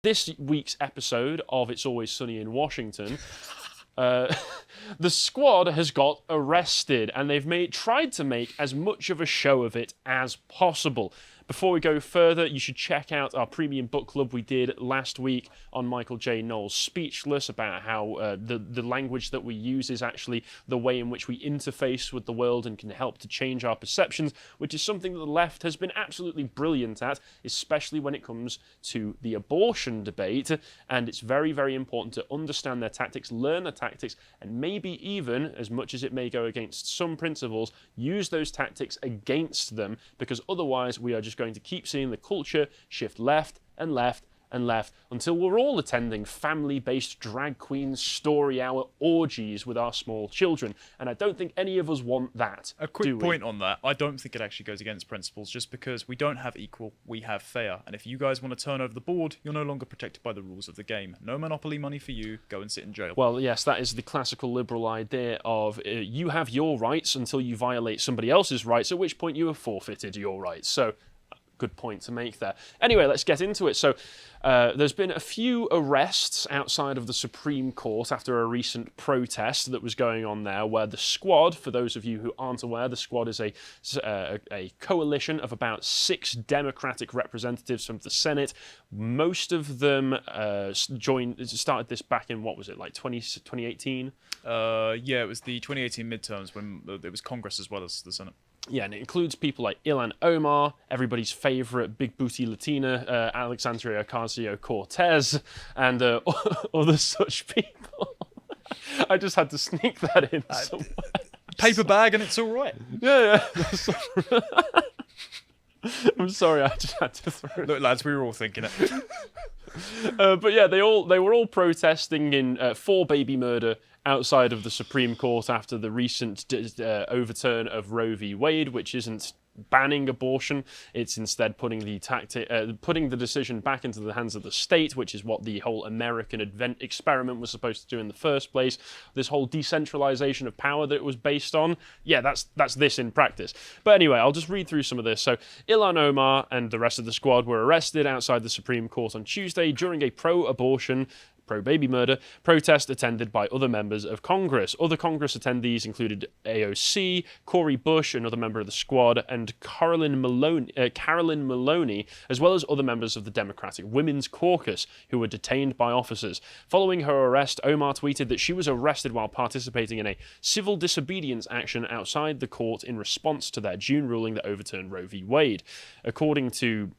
This week's episode of It's Always Sunny in Washington, the squad has got arrested, and they've tried to make as much of a show of it as possible. Before we go further, you should check out our premium book club we did last week on Michael J. Knowles' Speechless, about how the language that we use is actually the way in which we interface with the world and can help to change our perceptions, which is something that the left has been absolutely brilliant at, especially when it comes to the abortion debate. And it's very, very important to understand their tactics, learn their tactics, and maybe even, as much as it may go against some principles, use those tactics against them, because otherwise we are just going to keep seeing the culture shift left and left and left until we're all attending family-based drag queen story hour orgies with our small children. And I don't think any of us want that. A quick point on that. I don't think it actually goes against principles, just because we don't have equal, we have fair. And if you guys want to turn over the board, you're no longer protected by the rules of the game. No monopoly money for you. Go and sit in jail. Well, yes, that is the classical liberal idea of you have your rights until you violate somebody else's rights, at which point you have forfeited your rights. So, good point to make there. Anyway, let's get into it. So, there's been a few arrests outside of the Supreme Court after a recent protest that was going on there, where the squad, for those of you who aren't aware, the squad is a coalition of about 6 Democratic representatives from the Senate. Most of them started this back in, what was it, like 2018? Yeah, it was the 2018 midterms when it was Congress as well as the Senate. Yeah, and it includes people like Ilhan Omar, everybody's favourite big booty Latina, Alexandria Ocasio-Cortez, and other such people. I just had to sneak that in somewhere. Paper bag and it's all right. Yeah. I'm sorry, I just had to throw it. Look, lads, we were all thinking it. But yeah, they were all protesting in for baby murder outside of the Supreme Court after the recent overturn of Roe v. Wade, which isn't banning abortion, it's instead putting the decision back into the hands of the state, which is what the whole American experiment was supposed to do in the first place. This whole decentralization of power that it was based on, yeah, that's this in practice. But anyway, I'll just read through some of this. So, Ilhan Omar and the rest of the squad were arrested outside the Supreme Court on Tuesday during a pro-baby murder protest attended by other members of Congress. Other Congress attendees included AOC, Cori Bush, another member of the squad, and Carolyn Maloney, as well as other members of the Democratic Women's Caucus, who were detained by officers. Following her arrest, Omar tweeted that she was arrested while participating in a civil disobedience action outside the court in response to their June ruling that overturned Roe v. Wade. According to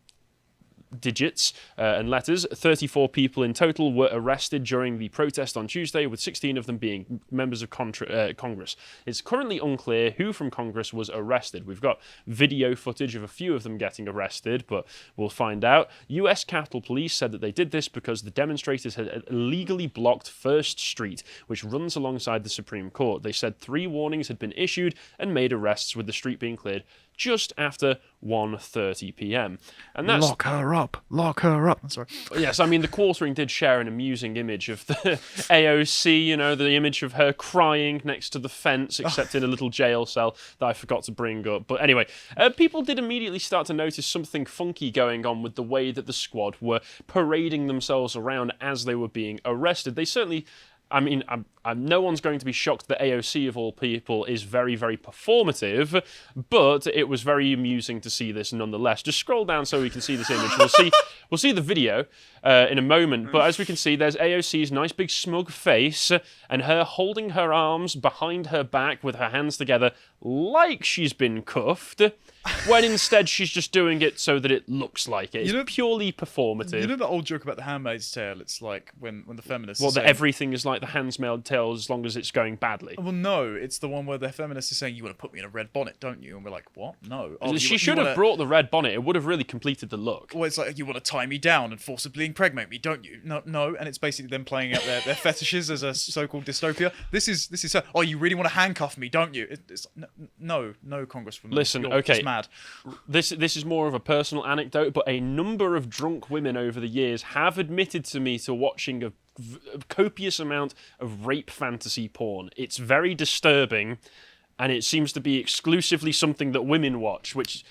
digits and letters, 34 people in total were arrested during the protest on Tuesday, with 16 of them being members of Congress. It's currently unclear who from Congress was arrested. We've got video footage of a few of them getting arrested, but we'll find out. US Capitol Police said that they did this because the demonstrators had illegally blocked First Street, which runs alongside the Supreme Court. They said 3 warnings had been issued and made arrests, with the street being cleared just after 1:30 p.m. And that's Lock her up. I'm sorry. Yes, I mean, the quartering did share an amusing image of the AOC, the image of her crying next to the fence, except in a little jail cell that I forgot to bring up. But anyway, people did immediately start to notice something funky going on with the way that the squad were parading themselves around as they were being arrested. They certainly... I mean, no one's going to be shocked that AOC, of all people, is very, very performative, but it was very amusing to see this nonetheless. Just scroll down so we can see this image. We'll see the video in a moment, but as we can see, there's AOC's nice big smug face and her holding her arms behind her back with her hands together like she's been cuffed, when instead she's just doing it so that it looks like it. It's purely performative. You know the old joke about The Handmaid's Tale? It's like when the feminists that everything is like The Handmaid's Tale as long as it's going badly. Well, no, it's the one where the feminists are saying, you want to put me in a red bonnet, don't you? And we're like, what? No. She should have brought the red bonnet. It would have really completed the look. Well, it's like, you want to tie me down and forcibly impregnate me, don't you? No. And it's basically them playing out their fetishes as a so-called dystopia. This is oh, you really want to handcuff me, don't you? It's no, Congresswoman. Listen, You're okay. just mad. This is more of a personal anecdote, but a number of drunk women over the years have admitted to me to watching a copious amount of rape fantasy porn. It's very disturbing, and it seems to be exclusively something that women watch, which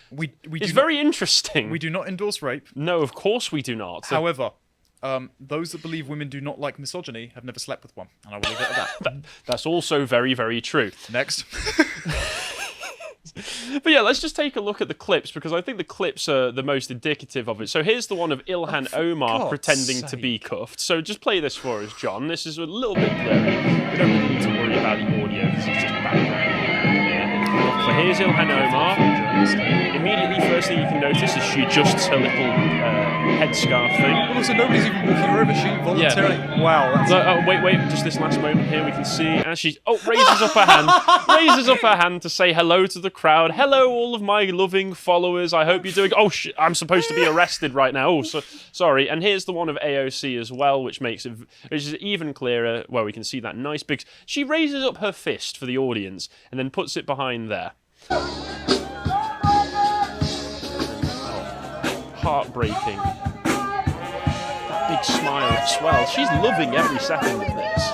is very interesting. We do not endorse rape. No, of course we do not. However, Those that believe women do not like misogyny have never slept with one, and I will leave it at that. That's also very, very true. Next. But yeah, let's just take a look at the clips, because I think the clips are the most indicative of it. So here's the one of Ilhan Omar God's pretending to be cuffed. So just play this for us, John. This is a little bit blurry. We don't really need to worry about the audio because it's just background. So here's Ilhan Omar. Immediately, first thing you can notice is she adjusts her little headscarf thing. Well, also, nobody's even walking her over. She voluntarily... Yeah. Wow, that's... Wait, just this last moment here, we can see as she raises up her hand to say hello to the crowd. Hello, all of my loving followers. I hope you're doing... I'm supposed to be arrested right now. Oh, sorry. And here's the one of AOC as well, which is even clearer, where we can see that nice big... She raises up her fist for the audience and then puts it behind there. Heartbreaking. That big smile as well. She's loving every second of this.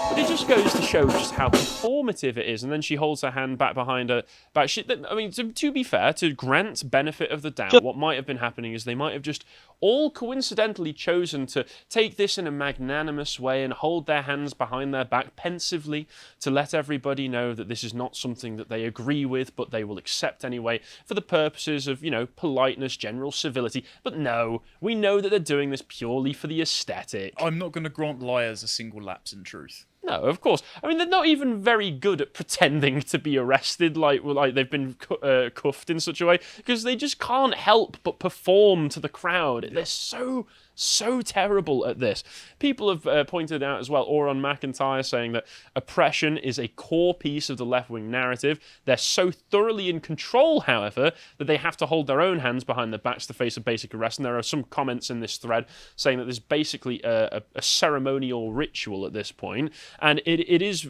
But it just goes to show just how performative it is. And then she holds her hand back behind her back. To be fair, to grant benefit of the doubt, what might have been happening is they might have just all coincidentally chosen to take this in a magnanimous way and hold their hands behind their back pensively to let everybody know that this is not something that they agree with, but they will accept anyway for the purposes of, politeness, general civility. But no, we know that they're doing this purely for the aesthetic. I'm not going to grant liars a single lapse in truth. No, of course. I mean, they're not even very good at pretending to be arrested, like they've been cuffed in such a way, because they just can't help but perform to the crowd. Yeah. They're so terrible at this. People have pointed out as well, Oron McIntyre saying that oppression is a core piece of the left-wing narrative. They're so thoroughly in control, however, that they have to hold their own hands behind their backs to face a basic arrest. And there are some comments in this thread saying that there's basically a ceremonial ritual at this point. And it's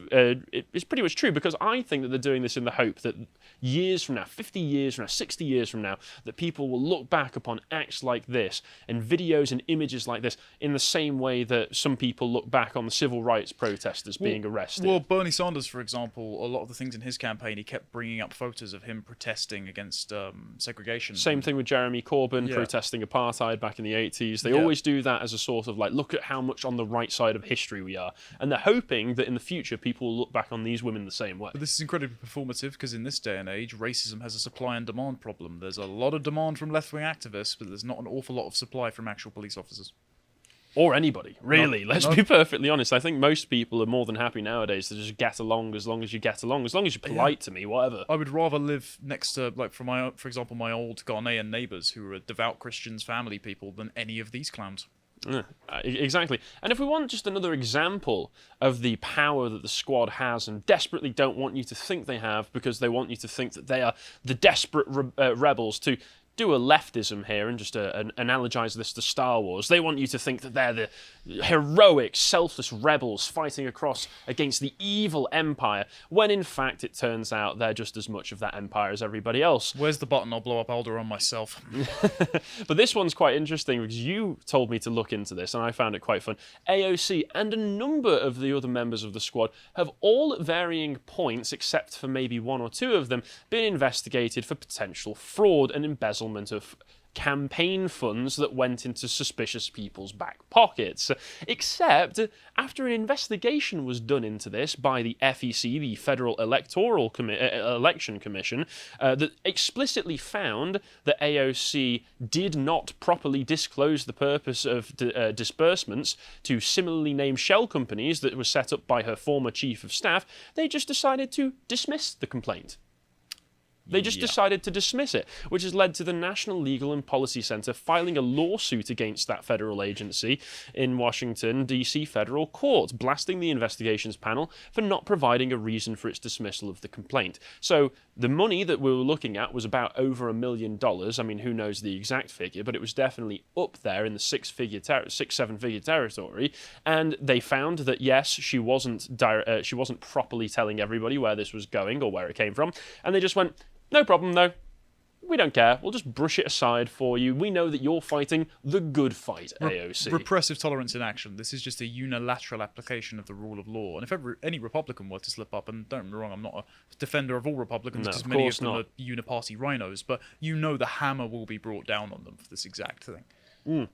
pretty much true, because I think that they're doing this in the hope that years from now, 50 years from now, 60 years from now, that people will look back upon acts like this and videos and images like this in the same way that some people look back on the civil rights protesters being arrested. Well, Bernie Sanders, for example, a lot of the things in his campaign, he kept bringing up photos of him protesting against segregation. Same thing with Jeremy Corbyn protesting apartheid back in the 80s. They always do that as a sort of look at how much on the right side of history we are. And they're hoping that in the future people will look back on these women the same way. But this is incredibly performative, because in this day and age, racism has a supply and demand problem. There's a lot of demand from left-wing activists, but there's not an awful lot of supply from actual police officers. Or anybody, really. Let's be perfectly honest. I think most people are more than happy nowadays to just get along as long as you get along. As long as you're polite to me, whatever. I would rather live next to, for example, my old Ghanaian neighbours who are devout Christians, family people, than any of these clowns. Exactly. And if we want just another example of the power that the squad has and desperately don't want you to think they have, because they want you to think that they are the desperate rebels, to do a leftism here and just analogize this to Star Wars. They want you to think that they're the heroic, selfless rebels fighting against the evil Empire, when in fact it turns out they're just as much of that Empire as everybody else. Where's the button? I'll blow up Alderaan myself. But this one's quite interesting, because you told me to look into this and I found it quite fun. AOC and a number of the other members of the squad have all at varying points, except for maybe one or two of them, been investigated for potential fraud and embezzlement of campaign funds that went into suspicious people's back pockets. Except after an investigation was done into this by the FEC, the Federal Election Commission, that explicitly found that AOC did not properly disclose the purpose of disbursements to similarly named shell companies that were set up by her former chief of staff, they just decided to dismiss the complaint. They just decided to dismiss it, which has led to the National Legal and Policy Center filing a lawsuit against that federal agency in Washington, D.C. federal court, blasting the investigations panel for not providing a reason for its dismissal of the complaint. So the money that we were looking at was about over $1 million. I mean, who knows the exact figure, but it was definitely up there in the seven-figure territory. And they found that, yes, she wasn't properly telling everybody where this was going or where it came from. And they just went, no problem, though. We don't care. We'll just brush it aside for you. We know that you're fighting the good fight, AOC. Repressive tolerance in action. This is just a unilateral application of the rule of law. And if any Republican were to slip up, and don't get me wrong, I'm not a defender of all Republicans, because many of them are uniparty rhinos, but you know the hammer will be brought down on them for this exact thing.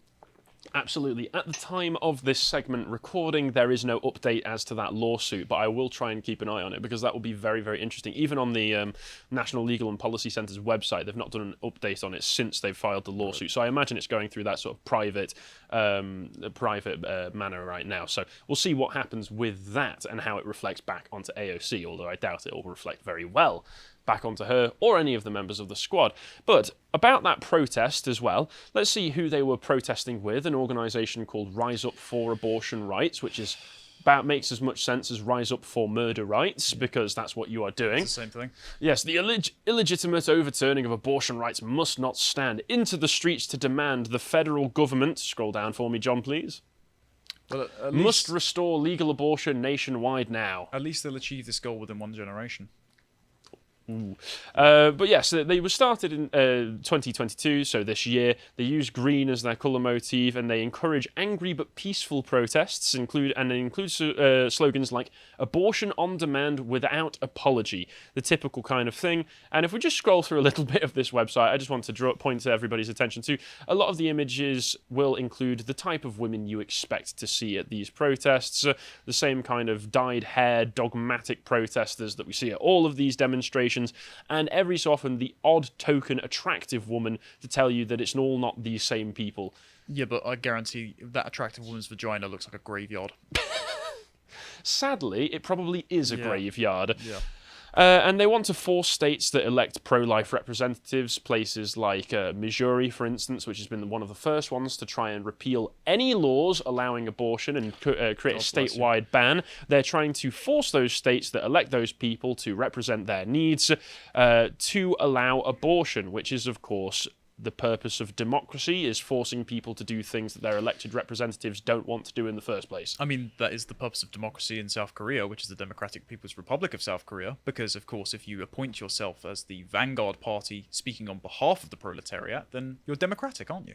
Absolutely. At the time of this segment recording, there is no update as to that lawsuit, but I will try and keep an eye on it because that will be very, very interesting. Even on the National Legal and Policy Centre's website, they've not done an update on it since they've filed the lawsuit. So I imagine it's going through that sort of private manner right now. So we'll see what happens with that and how it reflects back onto AOC, although I doubt it will reflect very well back onto her or any of the members of the squad. But about that protest as well, let's see who they were protesting with. An organisation called Rise Up for Abortion Rights, which is makes as much sense as Rise Up for Murder Rights, because that's what you are doing. It's the same thing. Yes, the illegitimate overturning of abortion rights must not stand. Into the streets to demand the federal government, scroll down for me, John, please, Well, must restore legal abortion nationwide now. At least they'll achieve this goal within one generation. But yes, they were started in 2022, so this year. They use green as their colour motif, and they encourage angry but peaceful protests. They include slogans like "abortion on demand without apology," the typical kind of thing. And if we just scroll through a little bit of this website, I just want to point everybody's attention to a lot of the images will include the type of women you expect to see at these protests, the same kind of dyed hair, dogmatic protesters that we see at all of these demonstrations. And every so often the odd token attractive woman to tell you that it's all not these same people. Yeah, but I guarantee that attractive woman's vagina looks like a graveyard. Sadly, it probably is a graveyard. Yeah. And they want to force states that elect pro-life representatives, places like Missouri, for instance, which has been one of the first ones to try and repeal any laws allowing abortion and create a statewide ban. They're trying to force those states that elect those people to represent their needs to allow abortion, which is, of course, the purpose of democracy, is forcing people to do things that their elected representatives don't want to do in the first place. I mean, that is the purpose of democracy in South Korea, which is the Democratic People's Republic of South Korea, because, of course, if you appoint yourself as the vanguard party speaking on behalf of the proletariat, then you're democratic, aren't you?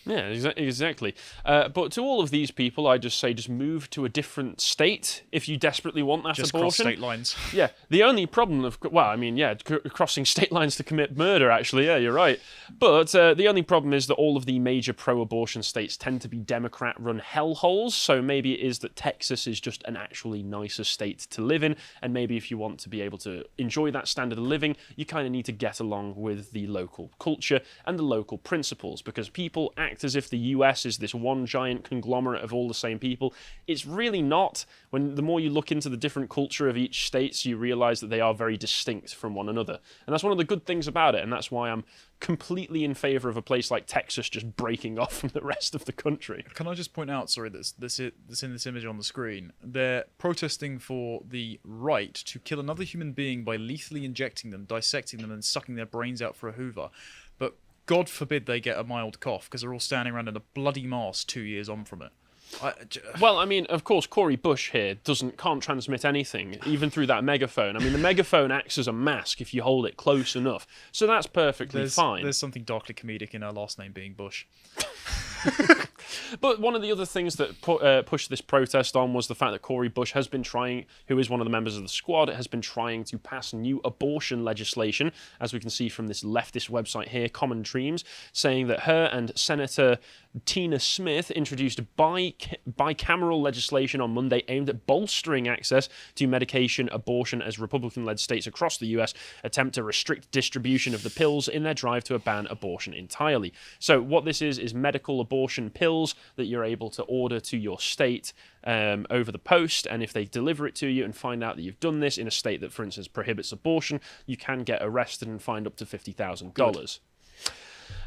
Yeah, exactly. But to all of these people, I just say, just move to a different state if you desperately want that Just abortion. cross state lines. Yeah, the only problem crossing state lines to commit murder, actually, yeah, you're right. But the only problem is that all of the major pro-abortion states tend to be Democrat-run hellholes, so maybe it is that Texas is just an actually nicer state to live in, and maybe if you want to be able to enjoy that standard of living, you kind of need to get along with the local culture and the local principles, because people act as if the US is this one giant conglomerate of all the same people. It's really not. When the more you look into the different culture of each state, you realise that they are very distinct from one another. And that's one of the good things about it, and that's why I'm completely in favour of a place like Texas just breaking off from the rest of the country. Can I just point out, sorry, that's in this image on the screen. They're protesting for the right to kill another human being by lethally injecting them, dissecting them, and sucking their brains out for a hoover. But God forbid they get a mild cough, because they're all standing around in a bloody mask 2 years on from it. Well, I mean, of course, Cory Bush here can't transmit anything, even through that megaphone. I mean, the megaphone acts as a mask if you hold it close enough, so that's perfectly fine. There's something darkly comedic in her last name being Bush. But one of the other things that pushed this protest on was the fact that Cory Bush has been trying, who is one of the members of the squad, has been trying to pass new abortion legislation, as we can see from this leftist website here, Common Dreams, saying that her and Senator Tina Smith introduced bicameral legislation on Monday aimed at bolstering access to medication abortion as Republican-led states across the US attempt to restrict distribution of the pills in their drive to ban abortion entirely. So what this is medical abortion pills that you're able to order to your state over the post, and if they deliver it to you and find out that you've done this in a state that, for instance, prohibits abortion, you can get arrested and fined up to $50,000.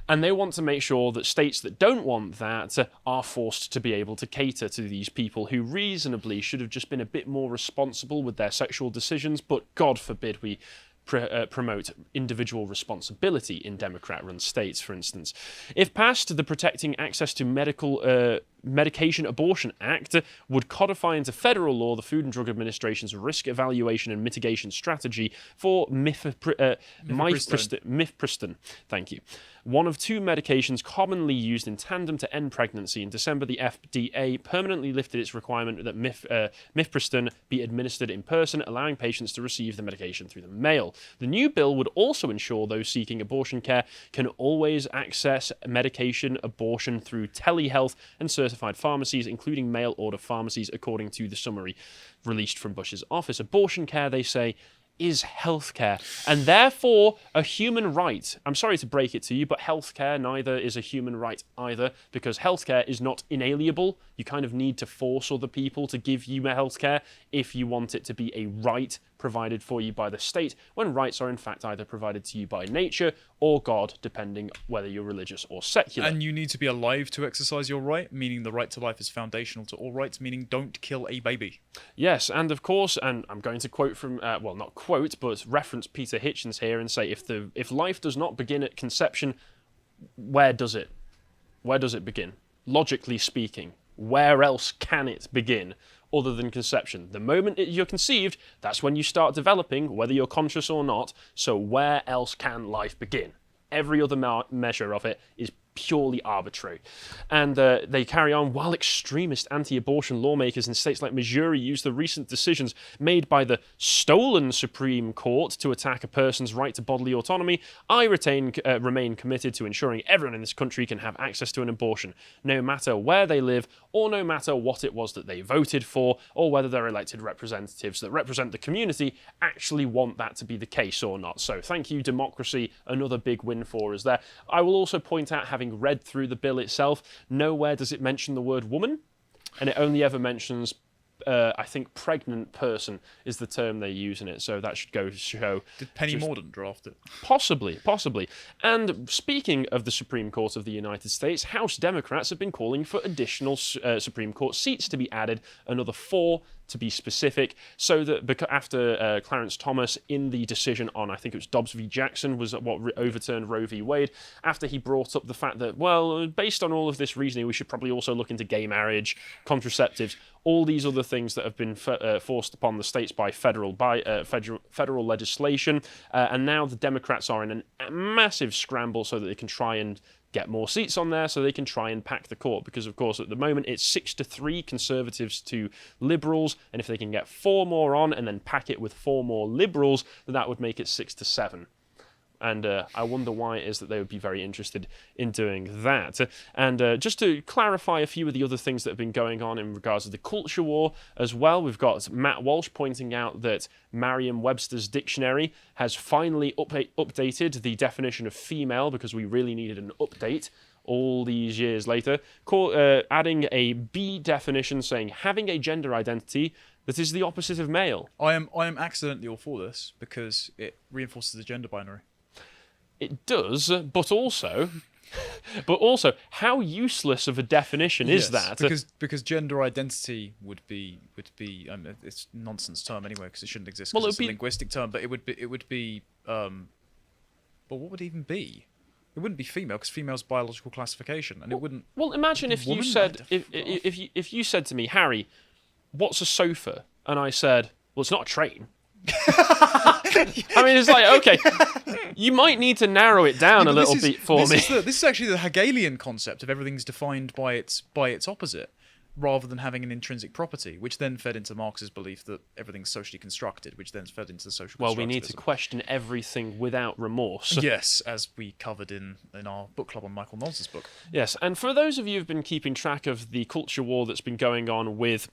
And they want to make sure that states that don't want that are forced to be able to cater to these people who reasonably should have just been a bit more responsible with their sexual decisions, but God forbid we promote individual responsibility in Democrat-run states, for instance. If passed, the Protecting Access to Medical Medication Abortion Act would codify into federal law the Food and Drug Administration's risk evaluation and mitigation strategy for mifepristone. Thank you. One of two medications commonly used in tandem to end pregnancy. In December, the FDA permanently lifted its requirement that mifepristone be administered in person, allowing patients to receive the medication through the mail. The new bill would also ensure those seeking abortion care can always access medication abortion through telehealth and certified pharmacies, including mail-order pharmacies, according to the summary released from Bush's office. Abortion care, they say, is healthcare, and therefore a human right. I'm sorry to break it to you, but healthcare neither is a human right either, because healthcare is not inalienable. You kind of need to force other people to give you healthcare if you want it to be a right provided for you by the state, when rights are in fact either provided to you by nature or God, depending whether you're religious or secular. And you need to be alive to exercise your right, meaning the right to life is foundational to all rights, meaning don't kill a baby. Yes, and of course, and I'm going to quote from, well, not quote, but reference Peter Hitchens here and say, if life does not begin at conception, where does it? Where does it begin? Logically speaking, where else can it begin other than conception? The moment you're conceived, that's when you start developing, whether you're conscious or not. So where else can life begin? Every other measure of it is purely arbitrary. And they carry on, while extremist anti-abortion lawmakers in states like Missouri use the recent decisions made by the stolen Supreme Court to attack a person's right to bodily autonomy, I remain committed to ensuring everyone in this country can have access to an abortion, no matter where they live, or no matter what it was that they voted for, or whether their elected representatives that represent the community actually want that to be the case or not. So thank you, democracy, another big win for us there. I will also point out, having read through the bill itself, nowhere does it mention the word woman, and it only ever mentions, I think, pregnant person is the term they use in it, so that should go to show. Did Penny Mordaunt draft it? Possibly. And speaking of the Supreme Court of the United States, House Democrats have been calling for additional Supreme Court seats to be added, another 4 to be specific, so that after Clarence Thomas in the decision on, I think it was Dobbs v. Jackson, was what overturned Roe v. Wade, after he brought up the fact that, well, based on all of this reasoning, we should probably also look into gay marriage, contraceptives, all these other things that have been forced upon the states by federal legislation, and now the Democrats are in a massive scramble so that they can try and get more seats on there so they can try and pack the court, because of course at the moment it's 6-3 Conservatives to Liberals, and if they can get 4 more on and then pack it with 4 more Liberals, then that would make it 6-7. And I wonder why it is that they would be very interested in doing that. And just to clarify a few of the other things that have been going on in regards to the culture war as well, we've got Matt Walsh pointing out that Merriam-Webster's dictionary has finally updated the definition of female, because we really needed an update all these years later, adding a B definition saying having a gender identity that is the opposite of male. I am accidentally all for this because it reinforces the gender binary. It does, but also, how useless of a definition is that? Because gender identity would be it's a nonsense term anyway, because it shouldn't exist. Well, it's a linguistic term, but it would be. But what would it even be? It wouldn't be female, because female's biological classification, and it wouldn't. Well, imagine if you said if you said to me, Harry, what's a sofa? And I said, well, it's not a train. I mean, it's like, okay, you might need to narrow it down a little bit for me. This is actually the Hegelian concept of everything's defined by its opposite, rather than having an intrinsic property, which then fed into Marx's belief that everything's socially constructed, which then fed into the social constructivism. Well, we need to question everything without remorse. Yes, as we covered in our book club on Michael Knowles' book. Yes, and for those of you who've been keeping track of the culture war that's been going on with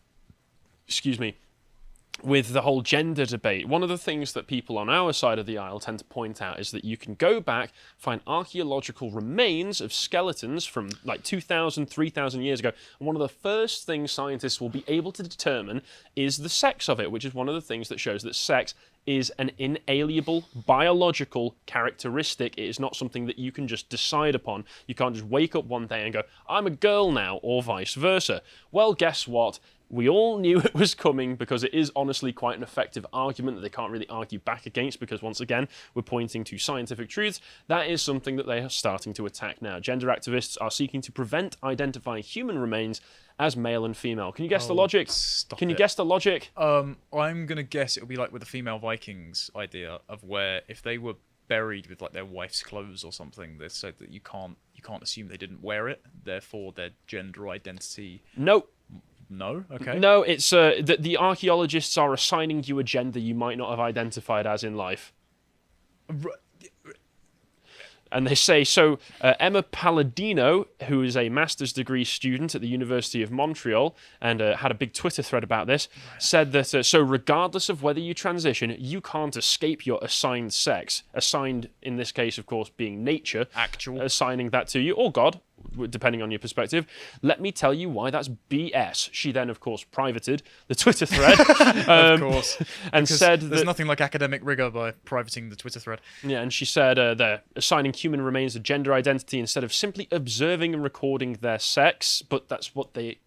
the whole gender debate, one of the things that people on our side of the aisle tend to point out is that you can go back, find archaeological remains of skeletons from like 2,000, 3,000 years ago, and one of the first things scientists will be able to determine is the sex of it, which is one of the things that shows that sex is an inalienable biological characteristic. It is not something that you can just decide upon. You can't just wake up one day and go, I'm a girl now, or vice versa. Well, guess what? We all knew it was coming because it is honestly quite an effective argument that they can't really argue back against because, once again, we're pointing to scientific truths. That is something that they are starting to attack now. Gender activists are seeking to prevent identifying human remains as male and female. Can you guess the logic? Can you guess the logic? I'm going to guess it'll be like with the female Vikings idea of where if they were buried with like their wife's clothes or something, they said that you can't assume they didn't wear it, therefore their gender identity. Nope. No? Okay. No, it's the archaeologists are assigning you a gender you might not have identified as in life. And they say, Emma Palladino, who is a master's degree student at the University of Montreal, and had a big Twitter thread about this, said that, so regardless of whether you transition, you can't escape your assigned sex. Assigned, in this case, of course, being nature. Actual. Assigning that to you, or God, depending on your perspective. Let me tell you why that's BS. She then, of course, privated the Twitter thread. Of course. And said there's nothing like academic rigor by privating the Twitter thread. Yeah, and she said they're assigning human remains a gender identity instead of simply observing and recording their sex, but that's what they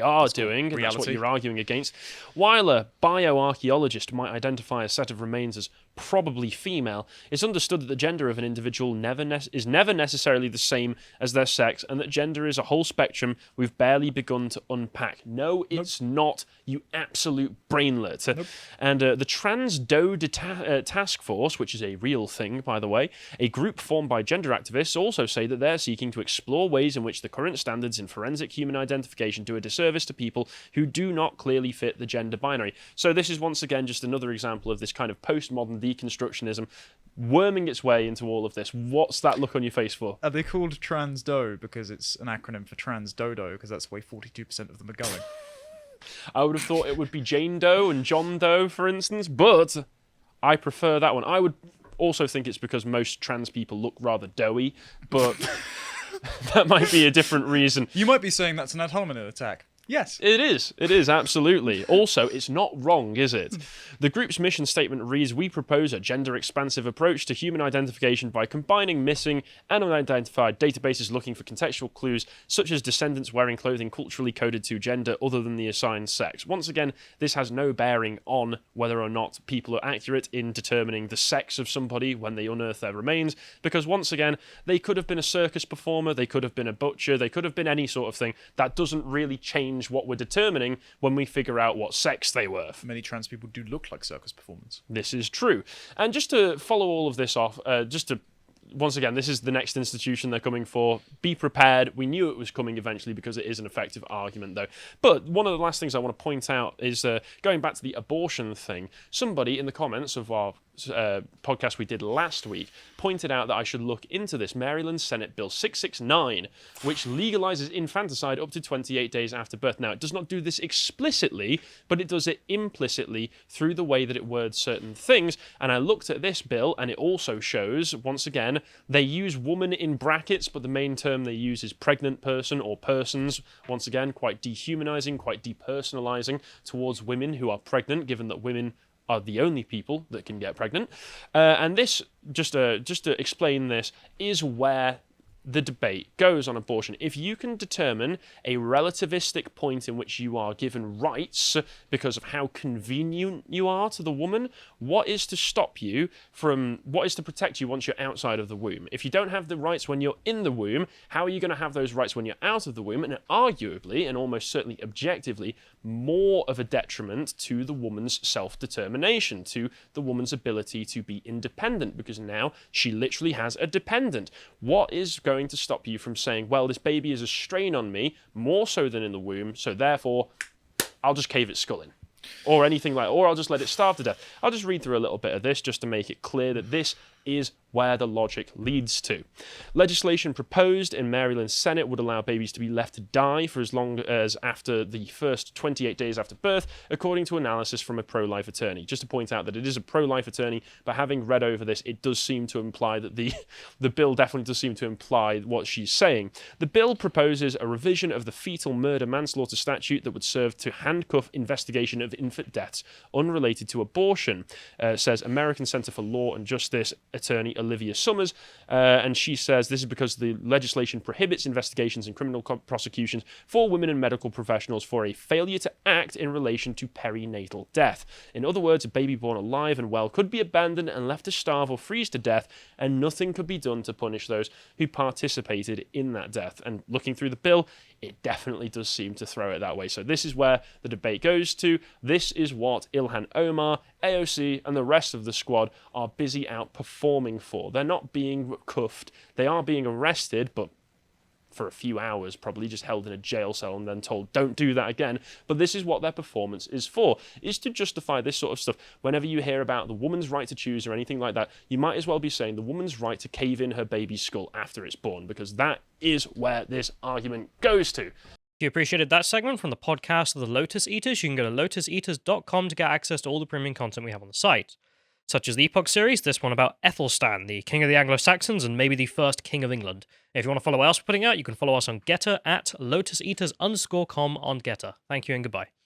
are doing, and that's what you're arguing against. While a bioarchaeologist might identify a set of remains as probably female, it's understood that the gender of an individual is never necessarily the same as their sex, and that gender is a whole spectrum we've barely begun to unpack. No, it's not, you absolute brainlet. Nope. And the Trans Doe Task Force, which is a real thing, by the way, a group formed by gender activists, also say that they're seeking to explore ways in which the current standards in forensic human identification do a disservice to people who do not clearly fit the gender binary. So this is once again just another example of this kind of postmodern deconstructionism worming its way into all of this. What's that look on your face for? Are they called Trans Doe because it's an acronym for Trans Dodo, because that's the way 42% of them are going? I would have thought it would be Jane Doe and John Doe, for instance, but I prefer that one. I would also think it's because most trans people look rather doughy, but that might be a different reason. You might be saying that's an ad hominem attack. Yes. It is, absolutely. Also, it's not wrong, is it? The group's mission statement reads, "We propose a gender-expansive approach to human identification by combining missing and unidentified databases looking for contextual clues, such as descendants wearing clothing culturally coded to gender other than the assigned sex." Once again, this has no bearing on whether or not people are accurate in determining the sex of somebody when they unearth their remains, because once again, they could have been a circus performer, they could have been a butcher, they could have been any sort of thing. That doesn't really change what we're determining when we figure out what sex they were. Many trans people do look like circus performers. This is true. And just to follow all of this off, once again, this is the next institution they're coming for. Be prepared. We knew it was coming eventually because it is an effective argument, though. But one of the last things I want to point out is going back to the abortion thing. Somebody in the comments of our podcast we did last week pointed out that I should look into this Maryland Senate Bill 669, which legalizes infanticide up to 28 days after birth. Now, it does not do this explicitly, but it does it implicitly through the way that it words certain things. And I looked at this bill, and it also shows, once again, they use woman in brackets, but the main term they use is pregnant person or persons. Once again, quite dehumanizing, quite depersonalizing towards women who are pregnant, given that women are the only people that can get pregnant. And this, just to explain this, is where the debate goes on abortion. If you can determine a relativistic point in which you are given rights because of how convenient you are to the woman, what is to protect you once you're outside of the womb? If you don't have the rights when you're in the womb, how are you going to have those rights when you're out of the womb? And arguably, and almost certainly objectively, more of a detriment to the woman's self-determination, to the woman's ability to be independent, because now she literally has a dependent. What is going to stop you from saying, well, this baby is a strain on me, more so than in the womb, so therefore I'll just cave its skull in? Or anything like, or I'll just let it starve to death. I'll just read through a little bit of this just to make it clear that this is where the logic leads to. Legislation proposed in Maryland's Senate would allow babies to be left to die for as long as after the first 28 days after birth, according to analysis from a pro-life attorney. Just to point out that it is a pro-life attorney, but having read over this, it does seem to imply that the bill definitely does seem to imply what she's saying. The bill proposes a revision of the fetal murder manslaughter statute that would serve to handcuff investigation of infant deaths unrelated to abortion, says American Center for Law and Justice attorney Olivia Summers, and she says this is because the legislation prohibits investigations and criminal prosecutions for women and medical professionals for a failure to act in relation to perinatal death. In other words, a baby born alive and well could be abandoned and left to starve or freeze to death, and nothing could be done to punish those who participated in that death. And looking through the bill, it definitely does seem to throw it that way. So this is where the debate goes to. This is what Ilhan Omar, AOC, and the rest of the squad are busy out performing for. They're not being cuffed. They are being arrested, but for a few hours, probably just held in a jail cell and then told, don't do that again. But this is what their performance is for, is to justify this sort of stuff. Whenever you hear about the woman's right to choose or anything like that, you might as well be saying the woman's right to cave in her baby's skull after it's born, because that is where this argument goes to. If you appreciated that segment from the podcast of the Lotus Eaters, you can go to lotuseaters.com to get access to all the premium content we have on the site, such as the Epoch series, this one about Ethelstan, the king of the Anglo-Saxons and maybe the first king of England. If you want to follow what else we're putting out, you can follow us on Getter at lotuseaters_com on Getter. Thank you and goodbye.